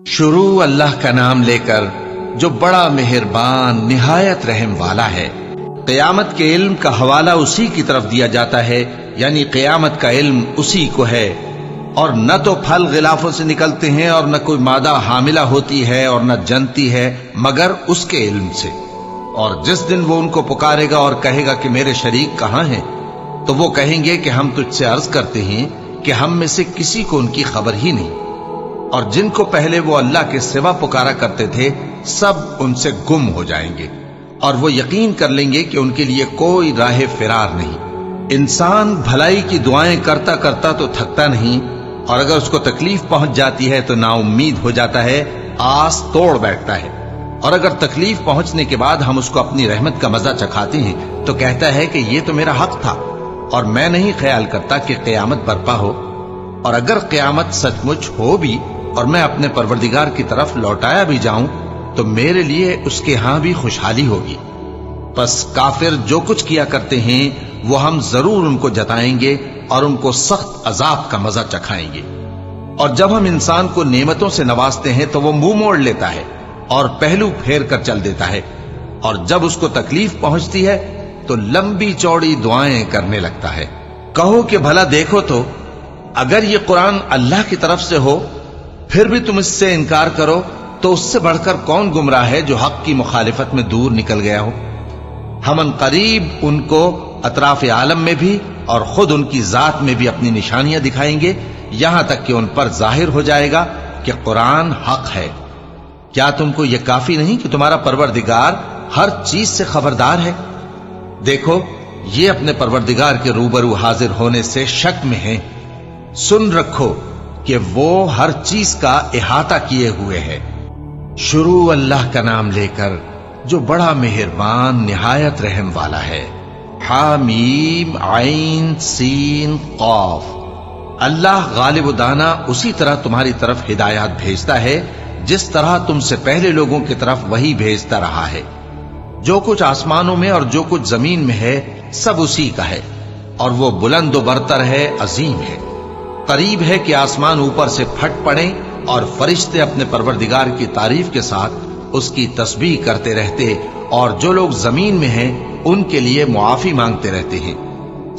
شروع اللہ کا نام لے کر جو بڑا مہربان نہایت رحم والا ہے۔ قیامت کے علم کا حوالہ اسی کی طرف دیا جاتا ہے، یعنی قیامت کا علم اسی کو ہے، اور نہ تو پھل غلافوں سے نکلتے ہیں اور نہ کوئی مادہ حاملہ ہوتی ہے اور نہ جنتی ہے مگر اس کے علم سے۔ اور جس دن وہ ان کو پکارے گا اور کہے گا کہ میرے شریک کہاں ہیں، تو وہ کہیں گے کہ ہم تجھ سے عرض کرتے ہیں کہ ہم میں سے کسی کو ان کی خبر ہی نہیں، اور جن کو پہلے وہ اللہ کے سوا پکارا کرتے تھے سب ان سے گم ہو جائیں گے، اور وہ یقین کر لیں گے کہ ان کے لیے کوئی راہ فرار نہیں۔ انسان بھلائی کی دعائیں کرتا کرتا تو تھکتا نہیں، اور اگر اس کو تکلیف پہنچ جاتی ہے تو نا امید ہو جاتا ہے، آس توڑ بیٹھتا ہے، اور اگر تکلیف پہنچنے کے بعد ہم اس کو اپنی رحمت کا مزہ چکھاتے ہیں تو کہتا ہے کہ یہ تو میرا حق تھا، اور میں نہیں خیال کرتا کہ قیامت برپا ہو۔ اور اگر قیامت سچ مچ ہو بھی اور میں اپنے پروردگار کی طرف لوٹایا بھی جاؤں تو میرے لیے اس کے ہاں بھی خوشحالی ہوگی۔ پس کافر جو کچھ کیا کرتے ہیں وہ ہم ضرور ان کو جتائیں گے اور ان کو سخت عذاب کا مزہ چکھائیں گے۔ اور جب ہم انسان کو نعمتوں سے نوازتے ہیں تو وہ منہ موڑ لیتا ہے اور پہلو پھیر کر چل دیتا ہے، اور جب اس کو تکلیف پہنچتی ہے تو لمبی چوڑی دعائیں کرنے لگتا ہے۔ کہو کہ بھلا دیکھو تو اگر یہ قرآن اللہ کی طرف سے ہو پھر بھی تم اس سے انکار کرو تو اس سے بڑھ کر کون گمراہ ہے جو حق کی مخالفت میں دور نکل گیا ہو۔ ہم ان قریب ان کو اطراف عالم میں بھی اور خود ان کی ذات میں بھی اپنی نشانیاں دکھائیں گے، یہاں تک کہ ان پر ظاہر ہو جائے گا کہ قرآن حق ہے۔ کیا تم کو یہ کافی نہیں کہ تمہارا پروردگار ہر چیز سے خبردار ہے؟ دیکھو یہ اپنے پروردگار کے روبرو حاضر ہونے سے شک میں ہیں، سن رکھو کہ وہ ہر چیز کا احاطہ کیے ہوئے ہے۔ شروع اللہ کا نام لے کر جو بڑا مہربان نہایت رحم والا ہے۔ حامیم عین سین قاف۔ اللہ غالب و دانا اسی طرح تمہاری طرف ہدایات بھیجتا ہے جس طرح تم سے پہلے لوگوں کی طرف وہی بھیجتا رہا ہے۔ جو کچھ آسمانوں میں اور جو کچھ زمین میں ہے سب اسی کا ہے، اور وہ بلند و برتر ہے، عظیم ہے۔ قریب ہے کہ آسمان اوپر سے پھٹ پڑیں اور فرشتے اپنے پروردگار کی تعریف کے ساتھ اس کی تسبیح کرتے رہتے، اور جو لوگ زمین میں ہیں ان کے لیے معافی مانگتے رہتے ہیں۔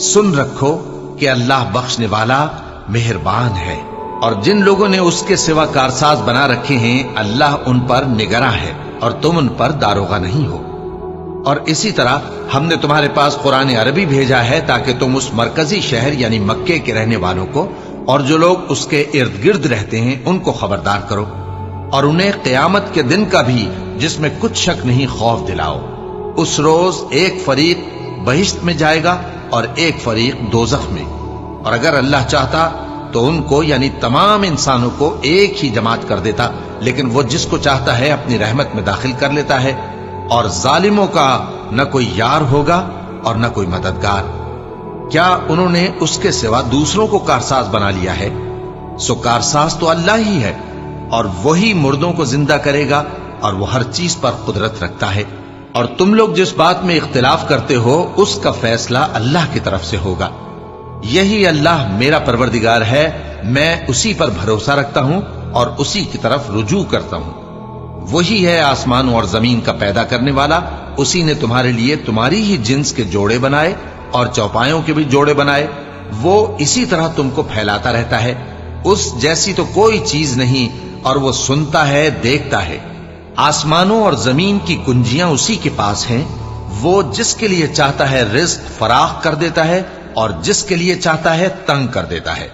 سن رکھو کہ اللہ بخشنے والا مہربان ہے، اور جن لوگوں نے اس کے سوا کارساز بنا رکھے ہیں اللہ ان پر نگراں ہے اور تم ان پر داروغہ نہیں ہو۔ اور اسی طرح ہم نے تمہارے پاس قرآن عربی بھیجا ہے تاکہ تم اس مرکزی شہر یعنی مکے کے رہنے والوں کو اور جو لوگ اس کے ارد گرد رہتے ہیں ان کو خبردار کرو، اور انہیں قیامت کے دن کا بھی جس میں کچھ شک نہیں خوف دلاؤ۔ اس روز ایک فریق بہشت میں جائے گا اور ایک فریق دوزخ میں، اور اگر اللہ چاہتا تو ان کو یعنی تمام انسانوں کو ایک ہی جماعت کر دیتا، لیکن وہ جس کو چاہتا ہے اپنی رحمت میں داخل کر لیتا ہے، اور ظالموں کا نہ کوئی یار ہوگا اور نہ کوئی مددگار۔ کیا انہوں نے اس کے سوا دوسروں کو کارساز بنا لیا ہے؟ سو کارساز تو اللہ ہی ہے، اور وہی مردوں کو زندہ کرے گا، اور وہ ہر چیز پر قدرت رکھتا ہے۔ اور تم لوگ جس بات میں اختلاف کرتے ہو اس کا فیصلہ اللہ کی طرف سے ہوگا۔ یہی اللہ میرا پروردگار ہے، میں اسی پر بھروسہ رکھتا ہوں اور اسی کی طرف رجوع کرتا ہوں۔ وہی ہے آسمانوں اور زمین کا پیدا کرنے والا، اسی نے تمہارے لیے تمہاری ہی جنس کے جوڑے بنائے اور چوپایوں کے بھی جوڑے بنائے۔ وہ اسی طرح تم کو پھیلاتا رہتا ہے، اس جیسی تو کوئی چیز نہیں، اور وہ سنتا ہے، دیکھتا ہے۔ آسمانوں اور زمین کی کنجیاں اسی کے پاس ہیں، وہ جس کے لیے چاہتا ہے رزق فراخ کر دیتا ہے اور جس کے لیے چاہتا ہے تنگ کر دیتا ہے۔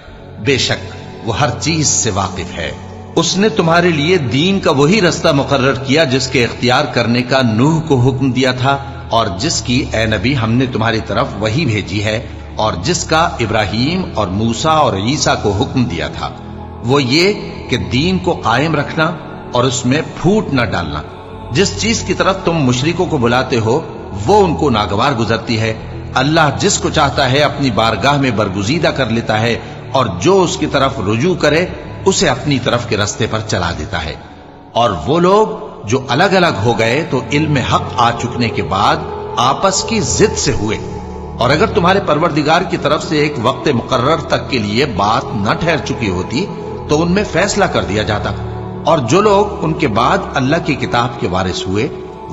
بے شک وہ ہر چیز سے واقف ہے۔ اس نے تمہارے لیے دین کا وہی رستہ مقرر کیا جس کے اختیار کرنے کا نوح کو حکم دیا تھا، اور جس کی اے نبی ہم نے تمہاری طرف وہی بھیجی ہے، اور جس کا ابراہیم اور موسیٰ اور عیسیٰ کو حکم دیا تھا، وہ یہ کہ دین کو قائم رکھنا اور اس میں پھوٹ نہ ڈالنا۔ جس چیز کی طرف تم مشرکوں کو بلاتے ہو وہ ان کو ناگوار گزرتی ہے۔ اللہ جس کو چاہتا ہے اپنی بارگاہ میں برگزیدہ کر لیتا ہے، اور جو اس کی طرف رجوع کرے اسے اپنی طرف کے رستے پر چلا دیتا ہے۔ اور وہ لوگ جو الگ الگ ہو گئے تو علم حق آ چکنے کے بعد آپس کی ضد سے ہوئے، اور اگر تمہارے پروردگار کی طرف سے ایک وقت مقرر تک کے لیے بات نہ ٹھہر چکی ہوتی تو ان میں فیصلہ کر دیا جاتا، اور جو لوگ ان کے بعد اللہ کی کتاب کے وارث ہوئے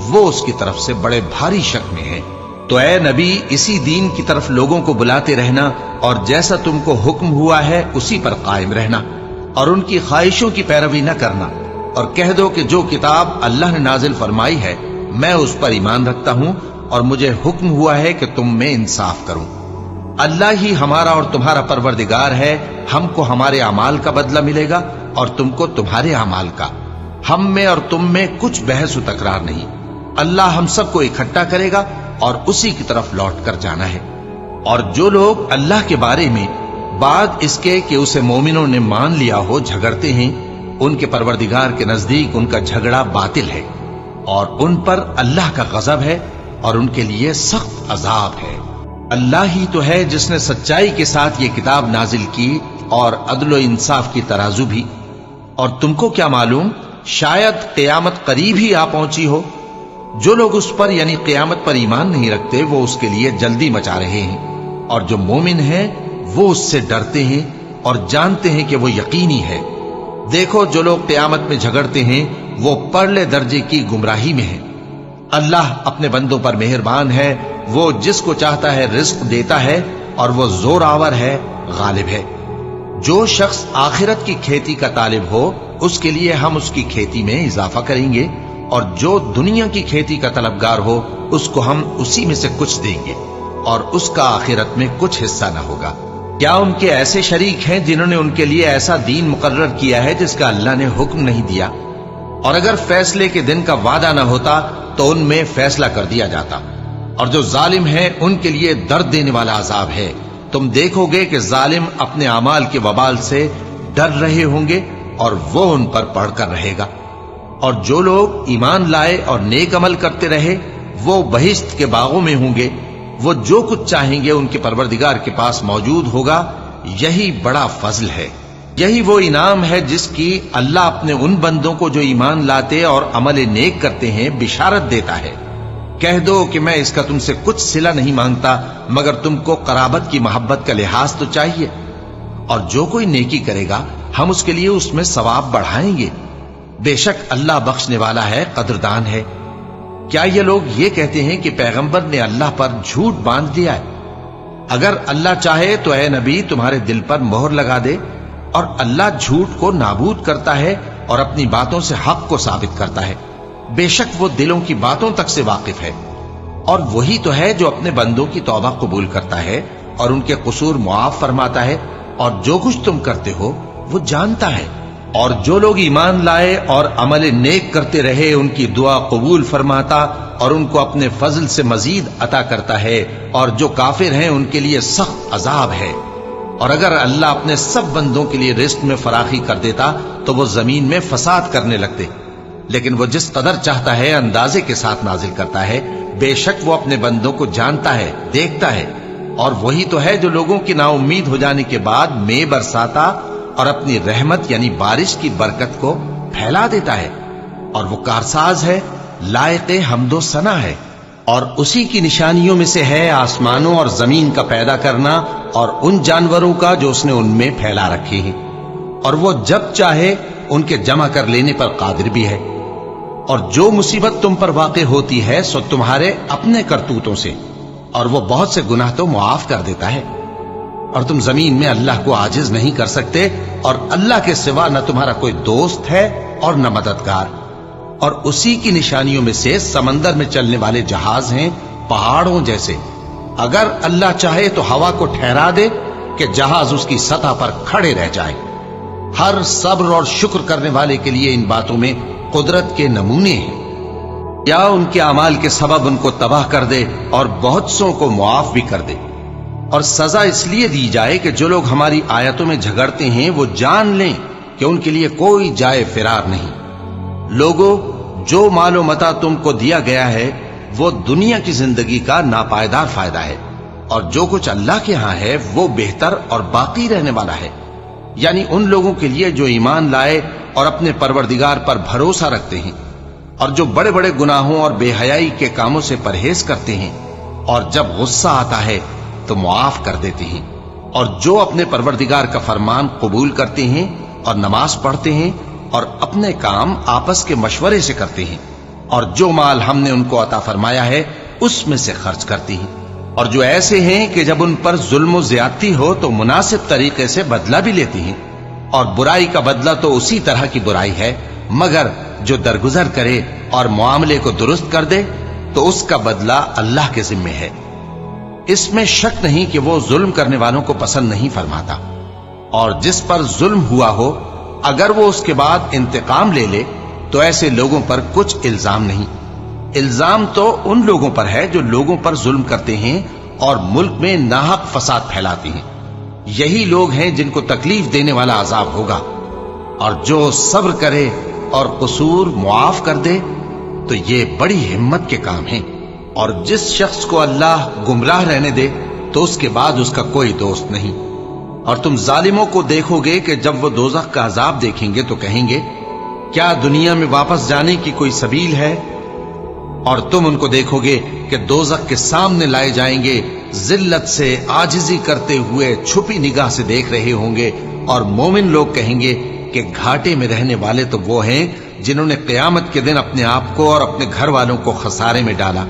وہ اس کی طرف سے بڑے بھاری شک میں ہیں۔ تو اے نبی اسی دین کی طرف لوگوں کو بلاتے رہنا اور جیسا تم کو حکم ہوا ہے اسی پر قائم رہنا اور ان کی خواہشوں کی پیروی نہ کرنا، اور کہہ دو کہ جو کتاب اللہ نے نازل فرمائی ہے میں اس پر ایمان رکھتا ہوں اور مجھے حکم ہوا ہے کہ تم میں انصاف کروں۔ اللہ ہی ہمارا اور تمہارا پروردگار ہے، ہم کو ہمارے اعمال کا بدلہ ملے گا اور تم کو تمہارے اعمال کا، ہم میں اور تم میں کچھ بحث و تکرار نہیں۔ اللہ ہم سب کو اکٹھا کرے گا اور اسی کی طرف لوٹ کر جانا ہے۔ اور جو لوگ اللہ کے بارے میں بعد اس کے کہ اسے مومنوں نے مان لیا ہو جھگڑتے ہیں، ان کے پروردگار کے نزدیک ان کا جھگڑا باطل ہے اور ان پر اللہ کا غضب ہے اور ان کے لیے سخت عذاب ہے۔ اللہ ہی تو ہے جس نے سچائی کے ساتھ یہ کتاب نازل کی اور عدل و انصاف کی ترازو بھی۔ اور تم کو کیا معلوم، شاید قیامت قریب ہی آ پہنچی ہو۔ جو لوگ اس پر یعنی قیامت پر ایمان نہیں رکھتے وہ اس کے لیے جلدی مچا رہے ہیں، اور جو مومن ہیں وہ اس سے ڈرتے ہیں اور جانتے ہیں کہ وہ یقینی ہے۔ دیکھو جو لوگ قیامت میں جھگڑتے ہیں وہ پرلے درجے کی گمراہی میں ہیں۔ اللہ اپنے بندوں پر مہربان ہے، وہ جس کو چاہتا ہے رزق دیتا ہے اور وہ زور آور ہے، غالب ہے۔ جو شخص آخرت کی کھیتی کا طالب ہو اس کے لیے ہم اس کی کھیتی میں اضافہ کریں گے، اور جو دنیا کی کھیتی کا طلبگار ہو اس کو ہم اسی میں سے کچھ دیں گے اور اس کا آخرت میں کچھ حصہ نہ ہوگا۔ کیا ان کے ایسے شریک ہیں جنہوں نے ان کے لیے ایسا دین مقرر کیا ہے جس کا اللہ نے حکم نہیں دیا؟ اور اگر فیصلے کے دن کا وعدہ نہ ہوتا تو ان میں فیصلہ کر دیا جاتا۔ اور جو ظالم ہیں ان کے لیے درد دینے والا عذاب ہے۔ تم دیکھو گے کہ ظالم اپنے اعمال کے وبال سے ڈر رہے ہوں گے اور وہ ان پر پڑھ کر رہے گا۔ اور جو لوگ ایمان لائے اور نیک عمل کرتے رہے وہ بہشت کے باغوں میں ہوں گے، وہ جو کچھ چاہیں گے ان کے پروردگار کے پاس موجود ہوگا۔ یہی بڑا فضل ہے، یہی وہ انعام ہے جس کی اللہ اپنے ان بندوں کو جو ایمان لاتے اور عمل نیک کرتے ہیں بشارت دیتا ہے۔ کہہ دو کہ میں اس کا تم سے کچھ صلہ نہیں مانگتا مگر تم کو قرابت کی محبت کا لحاظ تو چاہیے، اور جو کوئی نیکی کرے گا ہم اس کے لیے اس میں ثواب بڑھائیں گے۔ بے شک اللہ بخشنے والا ہے، قدردان ہے۔ کیا یہ لوگ یہ کہتے ہیں کہ پیغمبر نے اللہ پر جھوٹ باندھ دیا ہے؟ اگر اللہ چاہے تو اے نبی تمہارے دل پر مہر لگا دے، اور اللہ جھوٹ کو نابود کرتا ہے اور اپنی باتوں سے حق کو ثابت کرتا ہے۔ بے شک وہ دلوں کی باتوں تک سے واقف ہے، اور وہی تو ہے جو اپنے بندوں کی توبہ قبول کرتا ہے اور ان کے قصور معاف فرماتا ہے، اور جو کچھ تم کرتے ہو وہ جانتا ہے۔ اور جو لوگ ایمان لائے اور عمل نیک کرتے رہے ان کی دعا قبول فرماتا اور ان کو اپنے فضل سے مزید عطا کرتا ہے، اور جو کافر ہیں ان کے لیے سخت عذاب ہے۔ اور اگر اللہ اپنے سب بندوں کے لیے رزق میں فراخی کر دیتا تو وہ زمین میں فساد کرنے لگتے، لیکن وہ جس قدر چاہتا ہے اندازے کے ساتھ نازل کرتا ہے۔ بے شک وہ اپنے بندوں کو جانتا ہے، دیکھتا ہے، اور وہی تو ہے جو لوگوں کی نا امید ہو جانے کے بعد میں برساتا اور اپنی رحمت یعنی بارش کی برکت کو پھیلا دیتا ہے، اور وہ کارساز ہے، لائق حمد و ثنا ہے۔ اور اسی کی نشانیوں میں سے ہے آسمانوں اور زمین کا پیدا کرنا اور ان جانوروں کا جو اس نے ان میں پھیلا رکھے ہیں، اور وہ جب چاہے ان کے جمع کر لینے پر قادر بھی ہے۔ اور جو مصیبت تم پر واقع ہوتی ہے سو تمہارے اپنے کرتوتوں سے، اور وہ بہت سے گناہ تو معاف کر دیتا ہے۔ اور تم زمین میں اللہ کو عاجز نہیں کر سکتے، اور اللہ کے سوا نہ تمہارا کوئی دوست ہے اور نہ مددگار۔ اور اسی کی نشانیوں میں سے سمندر میں چلنے والے جہاز ہیں پہاڑوں جیسے۔ اگر اللہ چاہے تو ہوا کو ٹھہرا دے کہ جہاز اس کی سطح پر کھڑے رہ جائے۔ ہر صبر اور شکر کرنے والے کے لیے ان باتوں میں قدرت کے نمونے ہیں۔ یا ان کے اعمال کے سبب ان کو تباہ کر دے اور بہت سوں کو معاف بھی کر دے۔ اور سزا اس لیے دی جائے کہ جو لوگ ہماری آیتوں میں جھگڑتے ہیں وہ جان لیں کہ ان کے لیے کوئی جائے فرار نہیں۔ لوگوں، جو مال و متاع تم کو دیا گیا ہے وہ دنیا کی زندگی کا ناپائیدار فائدہ ہے، اور جو کچھ اللہ کے ہاں ہے وہ بہتر اور باقی رہنے والا ہے، یعنی ان لوگوں کے لیے جو ایمان لائے اور اپنے پروردگار پر بھروسہ رکھتے ہیں، اور جو بڑے بڑے گناہوں اور بے حیائی کے کاموں سے پرہیز کرتے ہیں، اور جب غصہ آتا ہے تو معاف کر دیتے ہیں، اور جو اپنے پروردگار کا فرمان قبول کرتے ہیں اور نماز پڑھتے ہیں اور اپنے کام آپس کے مشورے سے کرتے ہیں، اور جو مال ہم نے ان کو عطا فرمایا ہے اس میں سے خرچ کرتی ہیں، اور جو ایسے ہیں کہ جب ان پر ظلم و زیادتی ہو تو مناسب طریقے سے بدلہ بھی لیتی ہیں، اور برائی کا بدلہ تو اسی طرح کی برائی ہے، مگر جو درگزر کرے اور معاملے کو درست کر دے تو اس کا بدلہ اللہ کے ذمے ہے۔ اس میں شک نہیں کہ وہ ظلم کرنے والوں کو پسند نہیں فرماتا، اور جس پر ظلم ہوا ہو اگر وہ اس کے بعد انتقام لے لے تو ایسے لوگوں پر کچھ الزام نہیں۔ الزام تو ان لوگوں پر ہے جو لوگوں پر ظلم کرتے ہیں اور ملک میں ناحق فساد پھیلاتے ہیں، یہی لوگ ہیں جن کو تکلیف دینے والا عذاب ہوگا، اور جو صبر کرے اور قصور معاف کر دے تو یہ بڑی ہمت کے کام ہیں۔ اور جس شخص کو اللہ گمراہ رہنے دے تو اس کے بعد اس کا کوئی دوست نہیں۔ اور تم ظالموں کو دیکھو گے کہ جب وہ دوزخ کا عذاب دیکھیں گے تو کہیں گے کیا دنیا میں واپس جانے کی کوئی سبیل ہے؟ اور تم ان کو دیکھو گے کہ دوزخ کے سامنے لائے جائیں گے، ذلت سے عاجزی کرتے ہوئے چھپی نگاہ سے دیکھ رہے ہوں گے، اور مومن لوگ کہیں گے کہ گھاٹے میں رہنے والے تو وہ ہیں جنہوں نے قیامت کے دن اپنے آپ کو اور اپنے گھر والوں کو خسارے میں ڈالا۔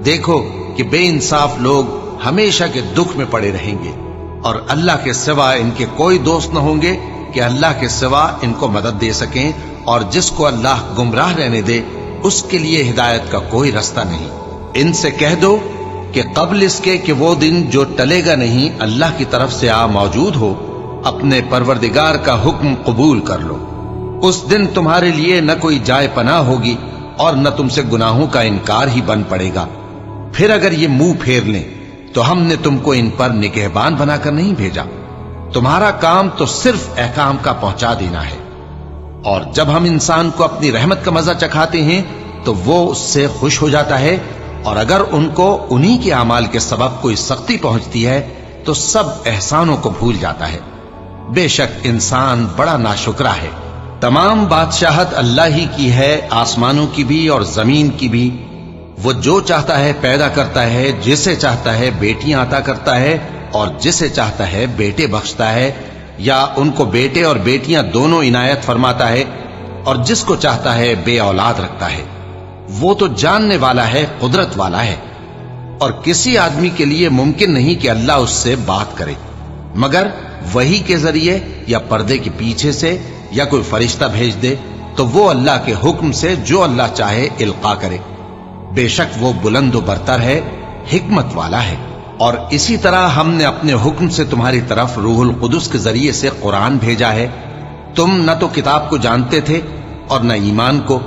دیکھو کہ بے انصاف لوگ ہمیشہ کے دکھ میں پڑے رہیں گے، اور اللہ کے سوا ان کے کوئی دوست نہ ہوں گے کہ اللہ کے سوا ان کو مدد دے سکیں، اور جس کو اللہ گمراہ رہنے دے اس کے لیے ہدایت کا کوئی رستہ نہیں۔ ان سے کہہ دو کہ قبل اس کے کہ وہ دن جو ٹلے گا نہیں اللہ کی طرف سے آ موجود ہو، اپنے پروردگار کا حکم قبول کر لو۔ اس دن تمہارے لیے نہ کوئی جائے پناہ ہوگی اور نہ تم سے گناہوں کا انکار ہی بن پڑے گا۔ پھر اگر یہ منہ پھیر لیں تو ہم نے تم کو ان پر نگہبان بنا کر نہیں بھیجا، تمہارا کام تو صرف احکام کا پہنچا دینا ہے۔ اور جب ہم انسان کو اپنی رحمت کا مزہ چکھاتے ہیں تو وہ اس سے خوش ہو جاتا ہے، اور اگر ان کو انہی کے اعمال کے سبب کوئی سختی پہنچتی ہے تو سب احسانوں کو بھول جاتا ہے۔ بے شک انسان بڑا ناشکرا ہے۔ تمام بادشاہت اللہ ہی کی ہے، آسمانوں کی بھی اور زمین کی بھی۔ وہ جو چاہتا ہے پیدا کرتا ہے، جسے چاہتا ہے بیٹیاں عطا کرتا ہے اور جسے چاہتا ہے بیٹے بخشتا ہے، یا ان کو بیٹے اور بیٹیاں دونوں عنایت فرماتا ہے، اور جس کو چاہتا ہے بے اولاد رکھتا ہے۔ وہ تو جاننے والا ہے، قدرت والا ہے، اور کسی آدمی کے لیے ممکن نہیں کہ اللہ اس سے بات کرے مگر وحی کے ذریعے یا پردے کے پیچھے سے، یا کوئی فرشتہ بھیج دے تو وہ اللہ کے حکم سے جو اللہ چاہے القا کرے۔ بے شک وہ بلند و برتر ہے، حکمت والا ہے۔ اور اسی طرح ہم نے اپنے حکم سے تمہاری طرف روح القدس کے ذریعے سے قرآن بھیجا ہے۔ تم نہ تو کتاب کو جانتے تھے اور نہ ایمان کو،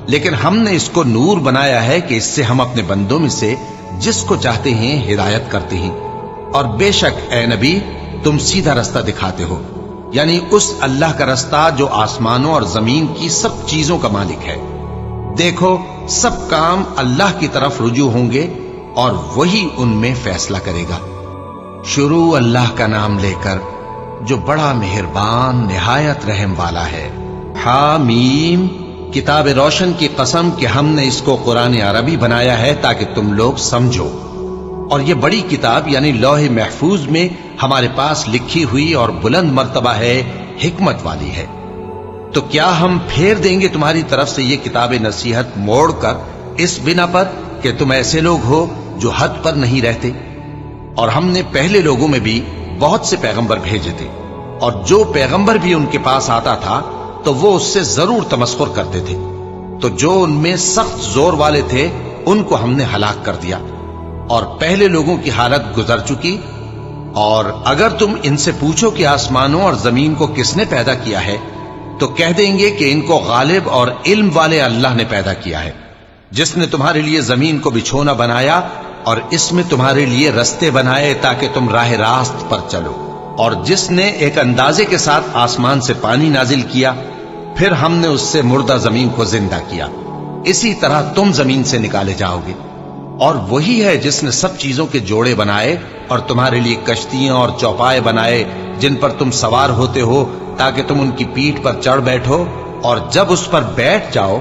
لیکن ہم نے اس کو نور بنایا ہے کہ اس سے ہم اپنے بندوں میں سے جس کو چاہتے ہیں ہدایت کرتے ہیں۔ اور بے شک اے نبی تم سیدھا رستہ دکھاتے ہو، یعنی اس اللہ کا رستہ جو آسمانوں اور زمین کی سب چیزوں کا مالک ہے۔ دیکھو سب کام اللہ کی طرف رجوع ہوں گے اور وہی ان میں فیصلہ کرے گا۔ شروع اللہ کا نام لے کر جو بڑا مہربان نہایت رحم والا ہے۔ حامیم، کتاب روشن کی قسم کہ ہم نے اس کو قرآن عربی بنایا ہے تاکہ تم لوگ سمجھو، اور یہ بڑی کتاب یعنی لوح محفوظ میں ہمارے پاس لکھی ہوئی اور بلند مرتبہ ہے، حکمت والی ہے۔ تو کیا ہم پھیر دیں گے تمہاری طرف سے یہ کتاب نصیحت موڑ کر اس بنا پر کہ تم ایسے لوگ ہو جو حد پر نہیں رہتے؟ اور ہم نے پہلے لوگوں میں بھی بہت سے پیغمبر بھیجے تھے، اور جو پیغمبر بھی ان کے پاس آتا تھا تو وہ اس سے ضرور تمسخر کرتے تھے، تو جو ان میں سخت زور والے تھے ان کو ہم نے ہلاک کر دیا، اور پہلے لوگوں کی حالت گزر چکی۔ اور اگر تم ان سے پوچھو کہ آسمانوں اور زمین کو کس نے پیدا کیا ہے تو کہہ دیں گے کہ ان کو غالب اور علم والے اللہ نے پیدا کیا ہے، جس نے تمہارے لیے زمین کو بچھونا بنایا اور اس میں تمہارے لیے رستے بنائے تاکہ تم راہ راست پر چلو، اور جس نے ایک اندازے کے ساتھ آسمان سے پانی نازل کیا، پھر ہم نے اس سے مردہ زمین کو زندہ کیا، اسی طرح تم زمین سے نکالے جاؤ گے۔ اور وہی ہے جس نے سب چیزوں کے جوڑے بنائے اور تمہارے لیے کشتیاں اور چوپائے بنائے جن پر تم سوار ہوتے ہو تاکہ تم ان کی پیٹھ پر چڑھ بیٹھو، اور جب اس پر بیٹھ جاؤ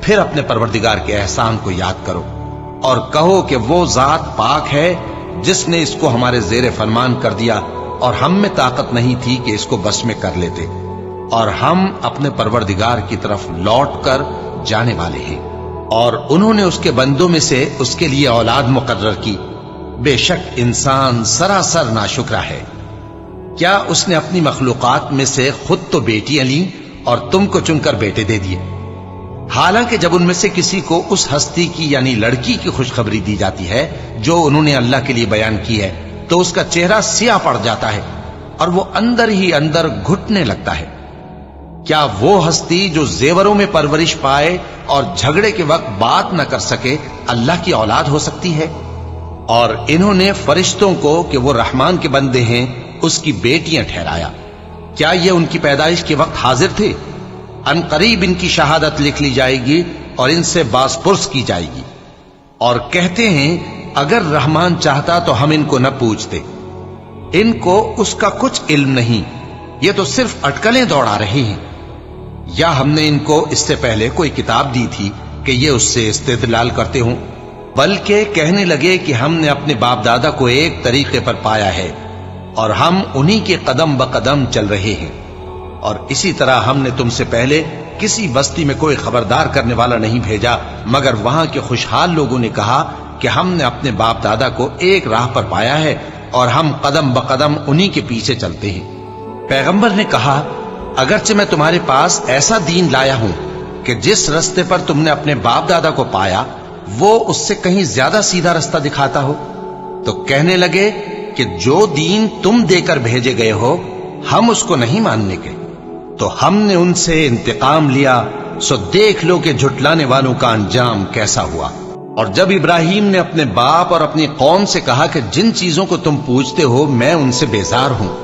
پھر اپنے پروردگار کے احسان کو یاد کرو اور کہو کہ وہ ذات پاک ہے جس نے اس کو ہمارے زیر فرمان کر دیا اور ہم میں طاقت نہیں تھی کہ اس کو بس میں کر لیتے۔ اور ہم اپنے پروردگار کی طرف لوٹ کر جانے والے ہیں۔ اور انہوں نے اس کے بندوں میں سے اس کے لیے اولاد مقرر کی، بے شک انسان سراسر ناشکرا ہے۔ کیا اس نے اپنی مخلوقات میں سے خود تو بیٹیاں لیں اور تم کو چن کر بیٹے دے دیے؟ حالانکہ جب ان میں سے کسی کو اس ہستی کی یعنی لڑکی کی خوشخبری دی جاتی ہے جو انہوں نے اللہ کے لیے بیان کی ہے تو اس کا چہرہ سیاہ پڑ جاتا ہے اور وہ اندر ہی اندر گھٹنے لگتا ہے۔ کیا وہ ہستی جو زیوروں میں پرورش پائے اور جھگڑے کے وقت بات نہ کر سکے اللہ کی اولاد ہو سکتی ہے؟ اور انہوں نے فرشتوں کو کہ وہ رحمان کے بندے ہیں اس کی بیٹیاں ٹھہرایا۔ کیا یہ ان کی پیدائش کے وقت حاضر تھے؟ ان قریب ان کی شہادت لکھ لی جائے گی اور ان سے باز پرس کی جائے گی۔ اور کہتے ہیں اگر رحمان چاہتا تو ہم ان کو نہ پوچھتے، ان کو اس کا کچھ علم نہیں، یہ تو صرف اٹکلیں دوڑا رہے ہیں۔ یا ہم نے ان کو اس سے پہلے کوئی کتاب دی تھی کہ یہ اس سے استدلال کرتے ہوں؟ بلکہ کہنے لگے کہ ہم نے اپنے باپ دادا کو ایک طریقے پر پایا ہے اور ہم انہی کے قدم بقدم چل رہے ہیں۔ اور اسی طرح ہم نے تم سے پہلے کسی بستی میں کوئی خبردار کرنے والا نہیں بھیجا مگر وہاں کے خوشحال لوگوں نے کہا کہ ہم نے اپنے باپ دادا کو ایک راہ پر پایا ہے اور ہم قدم بقدم انہی کے پیچھے چلتے ہیں۔ پیغمبر نے کہا اگرچہ میں تمہارے پاس ایسا دین لایا ہوں کہ جس رستے پر تم نے اپنے باپ دادا کو پایا وہ اس سے کہیں زیادہ سیدھا رستہ دکھاتا ہو، تو کہنے لگے کہ جو دین تم دے کر بھیجے گئے ہو ہم اس کو نہیں ماننے کے، تو ہم نے ان سے انتقام لیا، سو دیکھ لو کہ جھٹلانے والوں کا انجام کیسا ہوا۔ اور جب ابراہیم نے اپنے باپ اور اپنی قوم سے کہا کہ جن چیزوں کو تم پوجتے ہو میں ان سے بیزار ہوں،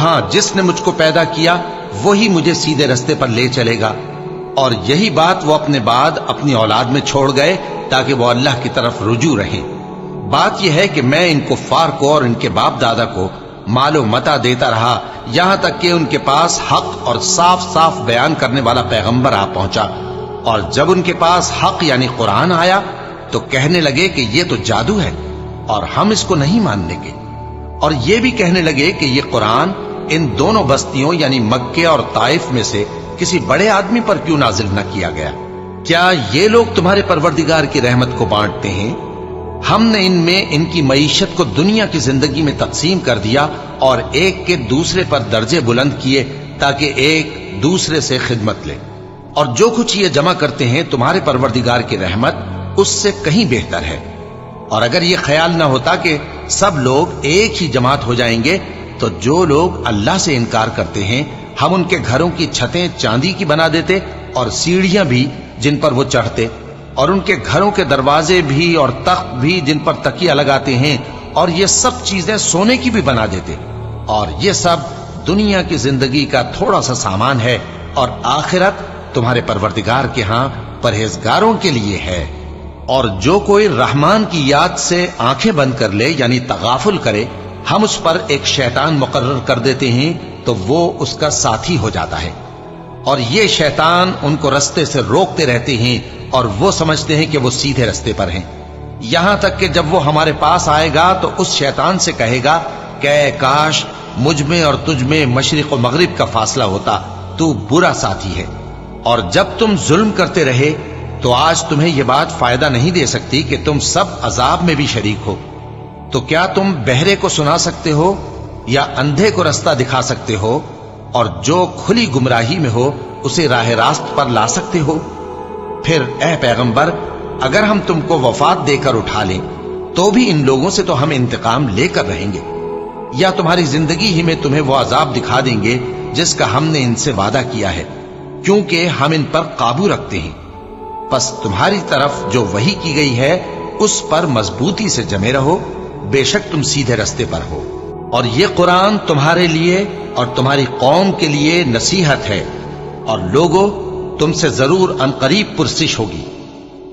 ہاں جس نے مجھ کو پیدا کیا وہی مجھے سیدھے رستے پر لے چلے گا، اور یہی بات وہ اپنے بعد اپنی اولاد میں چھوڑ گئے تاکہ وہ اللہ کی طرف رجوع رہیں۔ بات یہ ہے کہ میں ان کفار کو اور ان کے باپ دادا کو مال و متاع دیتا رہا یہاں تک کہ ان کے پاس حق اور صاف صاف بیان کرنے والا پیغمبر آ پہنچا، اور جب ان کے پاس حق یعنی قرآن آیا تو کہنے لگے کہ یہ تو جادو ہے اور ہم اس کو نہیں ماننے کے، اور یہ بھی کہنے لگے کہ یہ قرآن ان دونوں بستیوں یعنی مکے اور طائف میں سے کسی بڑے آدمی پر کیوں نازل نہ کیا گیا؟ کیا یہ لوگ تمہارے پروردگار کی رحمت کو بانٹتے ہیں؟ ہم نے ان میں ان کی معیشت کو دنیا کی زندگی میں تقسیم کر دیا اور ایک کے دوسرے پر درجے بلند کیے تاکہ ایک دوسرے سے خدمت لے، اور جو کچھ یہ جمع کرتے ہیں تمہارے پروردگار کی رحمت اس سے کہیں بہتر ہے۔ اور اگر یہ خیال نہ ہوتا کہ سب لوگ ایک ہی جماعت ہو جائیں گے تو جو لوگ اللہ سے انکار کرتے ہیں ہم ان کے گھروں کی چھتیں چاندی کی بنا دیتے اور سیڑھیاں بھی جن پر وہ چڑھتے، اور ان کے گھروں کے دروازے بھی اور تخت بھی جن پر تکیہ لگاتے ہیں، اور یہ سب چیزیں سونے کی بھی بنا دیتے، اور یہ سب دنیا کی زندگی کا تھوڑا سا سامان ہے، اور آخرت تمہارے پروردگار کے ہاں پرہیزگاروں کے لیے ہے۔ اور جو کوئی رحمان کی یاد سے آنکھیں بند کر لے یعنی تغافل کرے ہم اس پر ایک شیطان مقرر کر دیتے ہیں تو وہ اس کا ساتھی ہو جاتا ہے، اور یہ شیطان ان کو رستے سے روکتے رہتے ہیں اور وہ سمجھتے ہیں کہ وہ سیدھے رستے پر ہیں، یہاں تک کہ جب وہ ہمارے پاس آئے گا تو اس شیطان سے کہے گا کہ اے کاش مجھ میں اور تجھ میں مشرق و مغرب کا فاصلہ ہوتا، تو برا ساتھی ہے۔ اور جب تم ظلم کرتے رہے تو آج تمہیں یہ بات فائدہ نہیں دے سکتی کہ تم سب عذاب میں بھی شریک ہو، تو کیا تم بہرے کو سنا سکتے ہو یا اندھے کو رستہ دکھا سکتے ہو، اور جو کھلی گمراہی میں ہو اسے راہ راست پر لا سکتے ہو؟ پھر اے پیغمبر اگر ہم تم کو وفات دے کر اٹھا لیں تو بھی ان لوگوں سے تو ہم انتقام لے کر رہیں گے، یا تمہاری زندگی ہی میں تمہیں وہ عذاب دکھا دیں گے جس کا ہم نے ان سے وعدہ کیا ہے، کیونکہ ہم ان پر قابو رکھتے ہیں۔ پس تمہاری طرف جو وحی کی گئی ہے اس پر مضبوطی سے جمے رہو، بے شک تم سیدھے رستے پر ہو، اور یہ قرآن تمہارے لیے اور تمہاری قوم کے لیے نصیحت ہے، اور لوگوں تم سے ضرور عنقریب پرسش ہوگی۔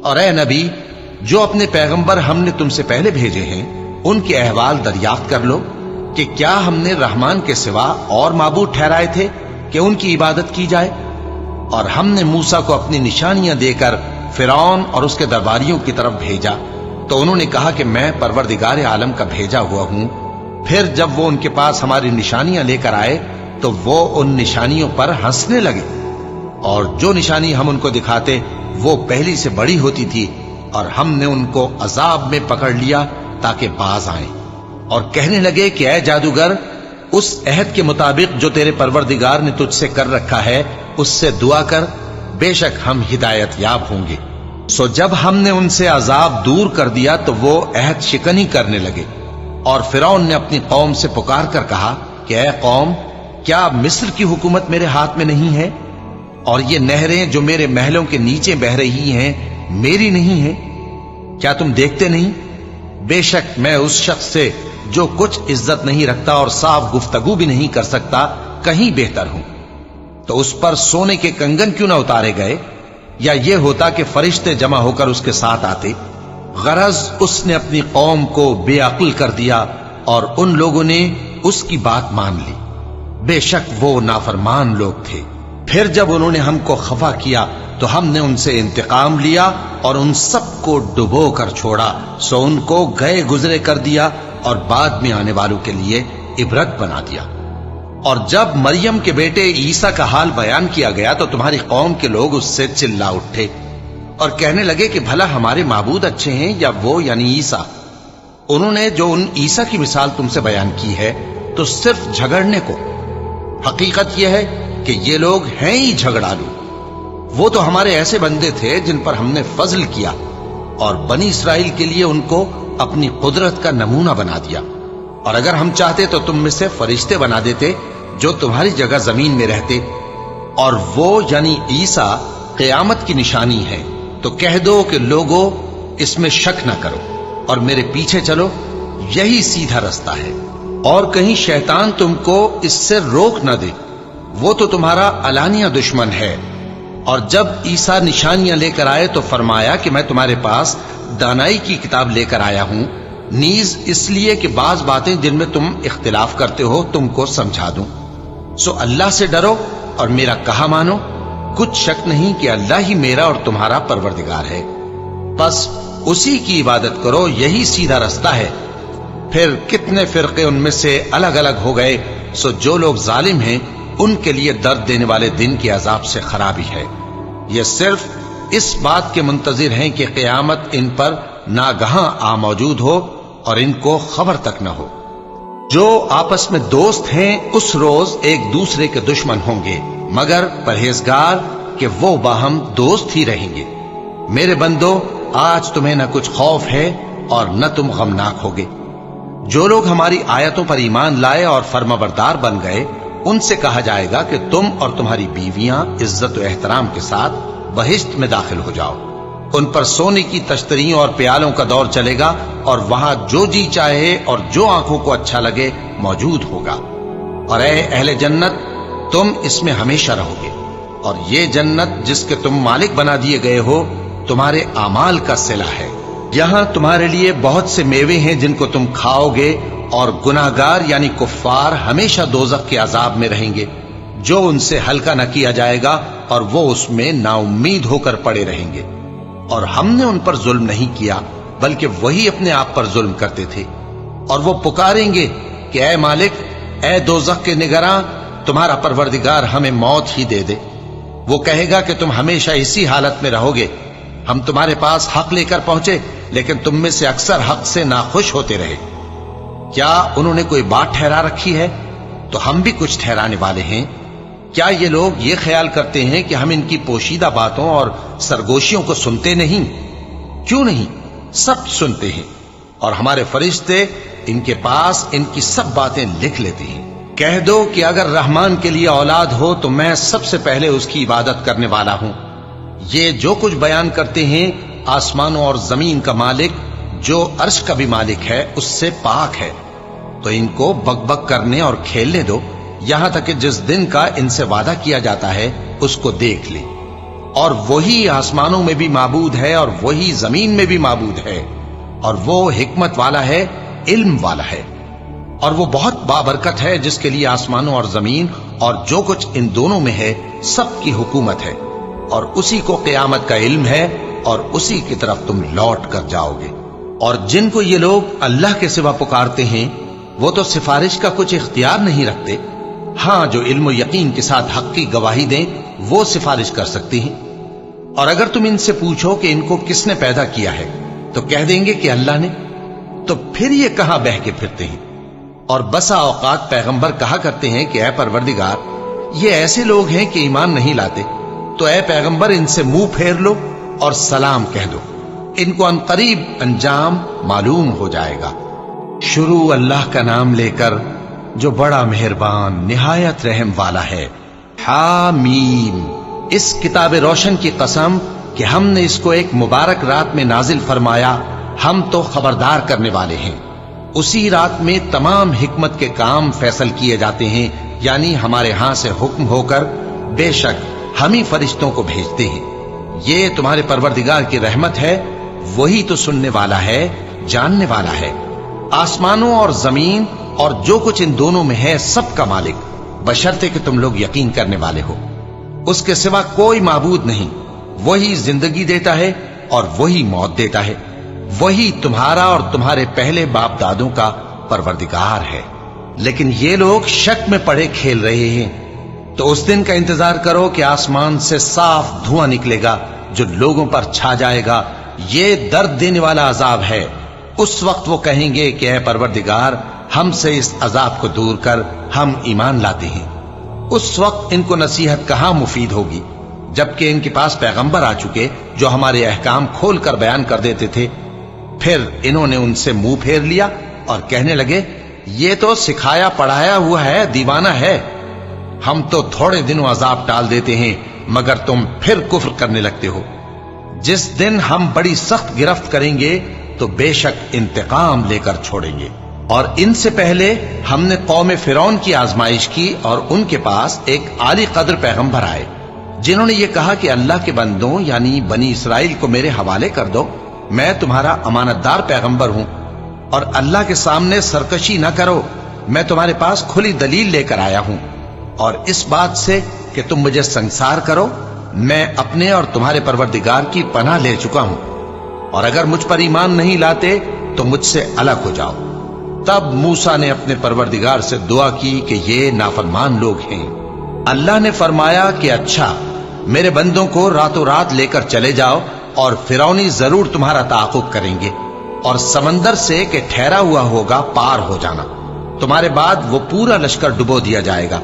اور اے نبی جو اپنے پیغمبر ہم نے تم سے پہلے بھیجے ہیں ان کے احوال دریافت کر لو کہ کیا ہم نے رحمان کے سوا اور معبود ٹھہرائے تھے کہ ان کی عبادت کی جائے؟ اور ہم نے موسیٰ کو اپنی نشانیاں دے کر فرعون اور اس کے درباریوں کی طرف بھیجا تو انہوں نے کہا کہ میں پروردگار عالم کا بھیجا ہوا ہوں۔ پھر جب وہ ان کے پاس ہماری نشانیاں لے کر آئے تو وہ ان نشانیوں پر ہنسنے لگے، اور جو نشانی ہم ان کو دکھاتے وہ پہلی سے بڑی ہوتی تھی، اور ہم نے ان کو عذاب میں پکڑ لیا تاکہ باز آئیں، اور کہنے لگے کہ اے جادوگر، اس عہد کے مطابق جو تیرے پروردگار نے تجھ سے کر رکھا ہے اس سے دعا کر، بے شک ہم ہدایت یاب ہوں گے۔ سو جب ہم نے ان سے عذاب دور کر دیا تو وہ عہد شکنی کرنے لگے، اور فرعون نے اپنی قوم سے پکار کر کہا کہ اے قوم، کیا مصر کی حکومت میرے ہاتھ میں نہیں ہے؟ اور یہ نہریں جو میرے محلوں کے نیچے بہ رہی ہیں میری نہیں ہیں؟ کیا تم دیکھتے نہیں؟ بے شک میں اس شخص سے جو کچھ عزت نہیں رکھتا اور صاف گفتگو بھی نہیں کر سکتا کہیں بہتر ہوں۔ تو اس پر سونے کے کنگن کیوں نہ اتارے گئے، یا یہ ہوتا کہ فرشتے جمع ہو کر اس کے ساتھ آتے؟ غرض اس نے اپنی قوم کو بے عقل کر دیا، اور ان لوگوں نے اس کی بات مان لی۔ بے شک وہ نافرمان لوگ تھے۔ پھر جب انہوں نے ہم کو خفا کیا تو ہم نے ان سے انتقام لیا اور ان سب کو ڈبو کر چھوڑا، سو ان کو گئے گزرے کر دیا اور بعد میں آنے والوں کے لیے عبرت بنا دیا۔ اور جب مریم کے بیٹے عیسیٰ کا حال بیان کیا گیا تو تمہاری قوم کے لوگ اس سے چلا اٹھے اور کہنے لگے کہ بھلا ہمارے معبود اچھے ہیں یا وہ یعنی عیسیٰ؟ انہوں نے جو ان عیسیٰ کی مثال تم سے بیان کی ہے تو صرف جھگڑنے کو۔ حقیقت یہ ہے کہ یہ لوگ ہیں ہی جھگڑالو۔ وہ تو ہمارے ایسے بندے تھے جن پر ہم نے فضل کیا، اور بنی اسرائیل کے لیے ان کو اپنی قدرت کا نمونہ بنا دیا، اور اگر ہم چاہتے تو تم میں سے فرشتے بنا دیتے جو تمہاری جگہ زمین میں رہتے، اور وہ یعنی عیسیٰ قیامت کی نشانی ہے۔ تو کہہ دو کہ لوگو اس میں شک نہ کرو اور میرے پیچھے چلو، یہی سیدھا رستہ ہے، اور کہیں شیطان تم کو اس سے روک نہ دے، وہ تو تمہارا علانیہ دشمن ہے۔ اور جب عیسیٰ نشانیاں لے کر آئے تو فرمایا کہ میں تمہارے پاس دانائی کی کتاب لے کر آیا ہوں، نیز اس لیے کہ بعض باتیں جن میں تم اختلاف کرتے ہو تم کو سمجھا دوں۔ سو اللہ سے ڈرو اور میرا کہا مانو، کچھ شک نہیں کہ اللہ ہی میرا اور تمہارا پروردگار ہے، بس اسی کی عبادت کرو، یہی سیدھا رستہ ہے۔ پھر کتنے فرقے ان میں سے الگ الگ ہو گئے، سو جو لوگ ظالم ہیں ان کے لیے درد دینے والے دن کے عذاب سے خرابی ہے۔ یہ صرف اس بات کے منتظر ہیں کہ قیامت ان پر ناگہاں آ موجود ہو اور ان کو خبر تک نہ ہو۔ جو آپس میں دوست ہیں اس روز ایک دوسرے کے دشمن ہوں گے، مگر پرہیزگار کہ وہ باہم دوست ہی رہیں گے۔ میرے بندو، آج تمہیں نہ کچھ خوف ہے اور نہ تم غمناک ہوگے۔ جو لوگ ہماری آیتوں پر ایمان لائے اور فرمانبردار بن گئے، ان سے کہا جائے گا کہ تم اور تمہاری بیویاں عزت و احترام کے ساتھ بہشت میں داخل ہو جاؤ۔ ان پر سونے کی تشتریوں اور پیالوں کا دور چلے گا، اور وہاں جو جی چاہے اور جو آنکھوں کو اچھا لگے موجود ہوگا۔ اور اے اہل جنت، تم اس میں ہمیشہ رہو گے، اور یہ جنت جس کے تم مالک بنا دیے گئے ہو تمہارے اعمال کا صلہ ہے۔ یہاں تمہارے لیے بہت سے میوے ہیں جن کو تم کھاؤ گے، اور گناہگار یعنی کفار ہمیشہ دوزخ کے عذاب میں رہیں گے، جو ان سے ہلکا نہ کیا جائے گا، اور وہ اس میں نا امید ہو کر پڑے رہیں گے۔ اور ہم نے ان پر ظلم نہیں کیا بلکہ وہی اپنے آپ پر ظلم کرتے تھے۔ اور وہ پکاریں گے کہ اے مالک، اے دوزخ کے نگراں، تمہارا پروردگار ہمیں موت ہی دے دے۔ وہ کہے گا کہ تم ہمیشہ اسی حالت میں رہو گے، ہم تمہارے پاس حق لے کر پہنچے لیکن تم میں سے اکثر حق سے ناخوش ہوتے رہے۔ کیا انہوں نے کوئی بات ٹھہرا رکھی ہے؟ تو ہم بھی کچھ ٹھہرانے والے ہیں۔ کیا یہ لوگ یہ خیال کرتے ہیں کہ ہم ان کی پوشیدہ باتوں اور سرگوشیوں کو سنتے نہیں؟ کیوں نہیں، سب سنتے ہیں، اور ہمارے فرشتے ان کے پاس ان کی سب باتیں لکھ لیتے ہیں۔ کہہ دو کہ اگر رحمان کے لیے اولاد ہو تو میں سب سے پہلے اس کی عبادت کرنے والا ہوں۔ یہ جو کچھ بیان کرتے ہیں آسمانوں اور زمین کا مالک جو عرش کا بھی مالک ہے اس سے پاک ہے، تو ان کو بک بک کرنے اور کھیلنے دو، یہاں تک کہ جس دن کا ان سے وعدہ کیا جاتا ہے اس کو دیکھ لیں۔ اور وہی آسمانوں میں بھی معبود ہے اور وہی زمین میں بھی معبود ہے، اور وہ حکمت والا ہے، علم والا ہے، اور وہ بہت بابرکت ہے جس کے لیے آسمانوں اور زمین اور جو کچھ ان دونوں میں ہے سب کی حکومت ہے، اور اسی کو قیامت کا علم ہے، اور اسی کی طرف تم لوٹ کر جاؤ گے۔ اور جن کو یہ لوگ اللہ کے سوا پکارتے ہیں وہ تو سفارش کا کچھ اختیار نہیں رکھتے، ہاں جو علم و یقین کے ساتھ حق کی گواہی دیں وہ سفارش کر سکتی ہیں۔ اور اگر تم ان سے پوچھو کہ ان کو کس نے پیدا کیا ہے تو کہہ دیں گے کہ اللہ نے، تو پھر یہ کہاں بہہ کے پھرتے ہیں؟ اور بسا اوقات پیغمبر کہا کرتے ہیں کہ اے پروردگار، یہ ایسے لوگ ہیں کہ ایمان نہیں لاتے، تو اے پیغمبر ان سے منہ پھیر لو اور سلام کہہ دو، ان کو عنقریب انجام معلوم ہو جائے گا۔ شروع اللہ کا نام لے کر جو بڑا مہربان نہایت رحم والا ہے۔ حامیم، اس کتاب روشن کی قسم کہ ہم نے اس کو ایک مبارک رات میں نازل فرمایا، ہم تو خبردار کرنے والے ہیں۔ اسی رات میں تمام حکمت کے کام فیصل کیے جاتے ہیں، یعنی ہمارے ہاں سے حکم ہو کر بے شک ہم ہی فرشتوں کو بھیجتے ہیں۔ یہ تمہارے پروردگار کی رحمت ہے، وہی تو سننے والا ہے، جاننے والا ہے۔ آسمانوں اور زمین اور جو کچھ ان دونوں میں ہے سب کا مالک، بشرطے کہ تم لوگ یقین کرنے والے ہو۔ اس کے سوا کوئی معبود نہیں، وہی زندگی دیتا ہے اور وہی موت دیتا ہے، وہی تمہارا اور تمہارے پہلے باپ دادوں کا پروردگار ہے۔ لیکن یہ لوگ شک میں پڑے کھیل رہے ہیں۔ تو اس دن کا انتظار کرو کہ آسمان سے صاف دھواں نکلے گا جو لوگوں پر چھا جائے گا، یہ درد دینے والا عذاب ہے۔ اس وقت وہ کہیں گے کہ اے پروردگار، ہم سے اس عذاب کو دور کر، ہم ایمان لاتے ہیں۔ اس وقت ان کو نصیحت کہاں مفید ہوگی، جبکہ ان کے پاس پیغمبر آ چکے جو ہمارے احکام کھول کر بیان کر دیتے تھے۔ پھر انہوں نے ان سے منہ پھیر لیا اور کہنے لگے، یہ تو سکھایا پڑھایا ہوا ہے، دیوانہ ہے، ہم تو تھوڑے دنوں عذاب ٹال دیتے ہیں مگر تم پھر کفر کرنے لگتے ہو۔ جس دن ہم بڑی سخت گرفت کریں گے تو بے شک انتقام لے کر چھوڑیں گے۔ اور ان سے پہلے ہم نے قوم فرعون کی آزمائش کی اور ان کے پاس ایک عالی قدر پیغمبر آئے جنہوں نے یہ کہا کہ اللہ کے بندوں یعنی بنی اسرائیل کو میرے حوالے کر دو، میں تمہارا امانت دار پیغمبر ہوں، اور اللہ کے سامنے سرکشی نہ کرو، میں تمہارے پاس کھلی دلیل لے کر آیا ہوں، اور اس بات سے کہ تم مجھے سنسار کرو، میں اپنے اور تمہارے پروردگار کی پناہ لے چکا ہوں، اور اگر مجھ پر ایمان نہیں لاتے تو مجھ سے الگ ہو جاؤ۔ تب موسیٰ نے اپنے پروردگار سے دعا کی کہ یہ نافرمان لوگ ہیں۔ اللہ نے فرمایا کہ اچھا، میرے بندوں کو راتوں رات لے کر چلے جاؤ، اور فرعونی ضرور تمہارا تعاقب کریں گے، اور سمندر سے کہ ٹھہرا ہوا ہوگا پار ہو جانا، تمہارے بعد وہ پورا لشکر ڈبو دیا جائے گا۔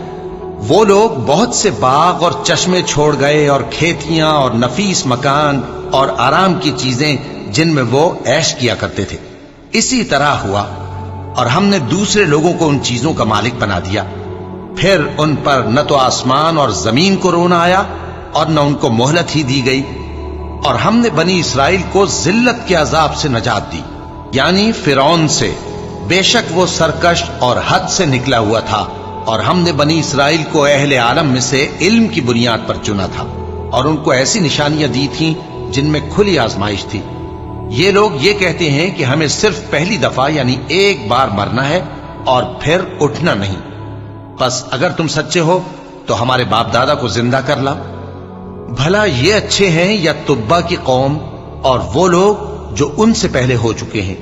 وہ لوگ بہت سے باغ اور چشمے چھوڑ گئے اور کھیتیاں اور نفیس مکان اور آرام کی چیزیں جن میں وہ عیش کیا کرتے تھے۔ اسی طرح ہوا، اور ہم نے دوسرے لوگوں کو ان چیزوں کا مالک بنا دیا۔ پھر ان پر نہ تو آسمان اور زمین کو رونا آیا اور نہ ان کو مہلت ہی دی گئی، اور ہم نے بنی اسرائیل کو ذلت کے عذاب سے نجات دی، یعنی فرعون سے، بے شک وہ سرکش اور حد سے نکلا ہوا تھا، اور ہم نے بنی اسرائیل کو اہل عالم میں سے علم کی بنیاد پر چنا تھا، اور ان کو ایسی نشانیاں دی تھیں جن میں کھلی آزمائش تھی۔ یہ لوگ یہ کہتے ہیں کہ ہمیں صرف پہلی دفعہ یعنی ایک بار مرنا ہے اور پھر اٹھنا نہیں، بس اگر تم سچے ہو تو ہمارے باپ دادا کو زندہ کر لاؤ۔ بھلا یہ اچھے ہیں یا تبا کی قوم اور وہ لوگ جو ان سے پہلے ہو چکے ہیں؟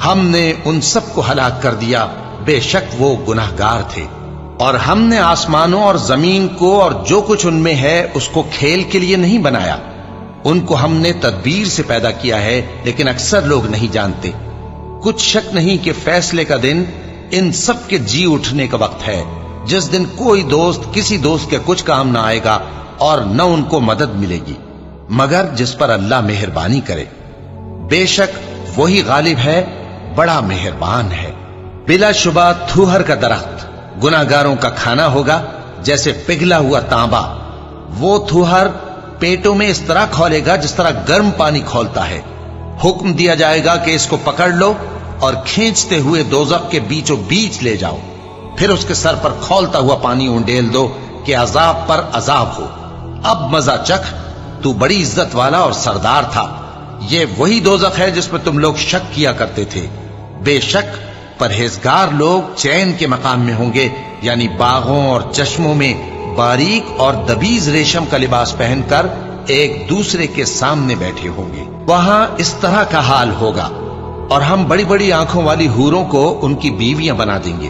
ہم نے ان سب کو ہلاک کر دیا، بے شک وہ گناہگار تھے۔ اور ہم نے آسمانوں اور زمین کو اور جو کچھ ان میں ہے اس کو کھیل کے لیے نہیں بنایا، ان کو ہم نے تدبیر سے پیدا کیا ہے، لیکن اکثر لوگ نہیں جانتے۔ کچھ شک نہیں کہ فیصلے کا دن ان سب کے جی اٹھنے کا وقت ہے، جس دن کوئی دوست کسی دوست کے کچھ کام نہ آئے گا اور نہ ان کو مدد ملے گی مگر جس پر اللہ مہربانی کرے۔ بے شک وہی غالب ہے، بڑا مہربان ہے۔ بلا شبہ تھوہر کا درخت گناہگاروں کا کھانا ہوگا، جیسے پگھلا ہوا تانبا۔ وہ تھوہر پیٹوں میں اس طرح کھولے گا جس طرح گرم پانی کھولتا ہے۔ حکم دیا جائے گا کہ اس کو پکڑ لو اور کھینچتے ہوئے دوزخ کے بیچوں بیچ لے جاؤ، پھر اس کے سر پر کھولتا ہوا پانی انڈیل دو کہ عذاب پر عذاب ہو۔ اب مزہ چکھ، تو بڑی عزت والا اور سردار تھا۔ یہ وہی دوزخ ہے جس پر تم لوگ شک کیا کرتے تھے۔ بے شک پرہیزگار لوگ چین کے مقام میں ہوں گے، یعنی باغوں اور چشموں میں باریک اور دبیز ریشم کا لباس پہن کر ایک دوسرے کے سامنے بیٹھے ہوں گے۔ وہاں اس طرح کا حال ہوگا، اور ہم بڑی بڑی آنکھوں والی حوروں کو ان کی بیویاں بنا دیں گے۔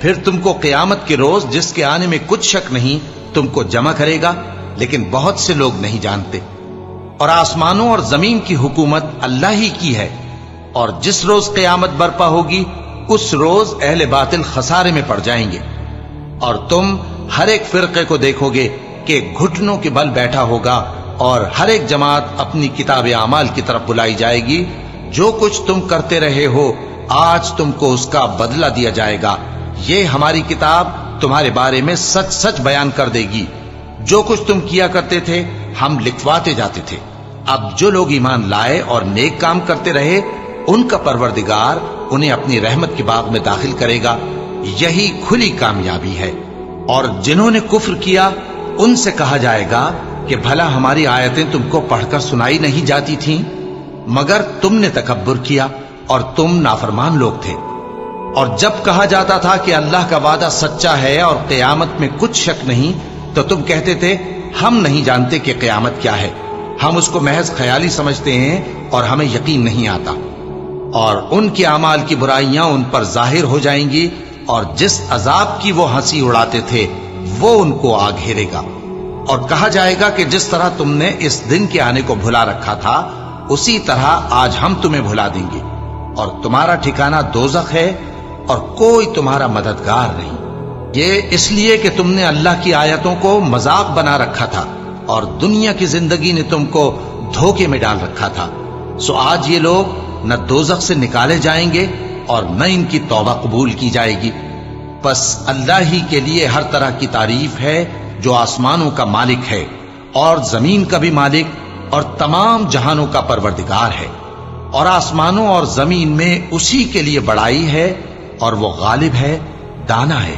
پھر تم کو قیامت کے روز جس کے آنے میں کچھ شک نہیں تم کو جمع کرے گا، لیکن بہت سے لوگ نہیں جانتے۔ اور آسمانوں اور زمین کی حکومت اللہ ہی کی ہے، اور جس روز قیامت برپا ہوگی اس روز اہل باطل خسارے میں پڑ جائیں گے۔ اور تم ہر ایک فرقے کو دیکھو گے کہ گھٹنوں کے بل بیٹھا ہوگا، اور ہر ایک جماعت اپنی کتاب اعمال کی طرف بلائی جائے گی۔ جو کچھ تم کرتے رہے ہو آج تم کو اس کا بدلہ دیا جائے گا، یہ ہماری کتاب تمہارے بارے میں سچ سچ بیان کر دے گی۔ جو کچھ تم کیا کرتے تھے ہم لکھواتے جاتے تھے۔ اب جو لوگ ایمان لائے اور نیک کام کرتے رہے ان کا پروردگار انہیں اپنی رحمت کے باغ میں داخل کرے گا، یہی کھلی کامیابی ہے۔ اور جنہوں نے کفر کیا ان سے کہا جائے گا کہ بھلا ہماری آیتیں تم کو پڑھ کر سنائی نہیں جاتی تھیں؟ مگر تم نے تکبر کیا اور تم نافرمان لوگ تھے۔ اور جب کہا جاتا تھا کہ اللہ کا وعدہ سچا ہے اور قیامت میں کچھ شک نہیں، تو تم کہتے تھے ہم نہیں جانتے کہ قیامت کیا ہے، ہم اس کو محض خیالی سمجھتے ہیں اور ہمیں یقین نہیں آتا۔ اور ان کے اعمال کی برائیاں ان پر ظاہر ہو جائیں گی، اور جس عذاب کی وہ ہنسی اڑاتے تھے وہ ان کو آ گھیرے گا۔ اور کہا جائے گا کہ جس طرح تم نے اس دن کے آنے کو بھلا رکھا تھا اسی طرح آج ہم تمہیں بھلا دیں گے، اور تمہارا ٹھکانہ دوزخ ہے اور کوئی تمہارا مددگار نہیں۔ یہ اس لیے کہ تم نے اللہ کی آیتوں کو مذاق بنا رکھا تھا اور دنیا کی زندگی نے تم کو دھوکے میں ڈال رکھا تھا، سو آج یہ لوگ نہ دوزخ سے نکالے جائیں گے اور نہ ان کی توبہ قبول کی جائے گی۔ پس اللہ ہی کے لیے ہر طرح کی تعریف ہے جو آسمانوں کا مالک ہے اور زمین کا بھی مالک اور تمام جہانوں کا پروردگار ہے۔ اور آسمانوں اور زمین میں اسی کے لیے بڑائی ہے، اور وہ غالب ہے، دانا ہے۔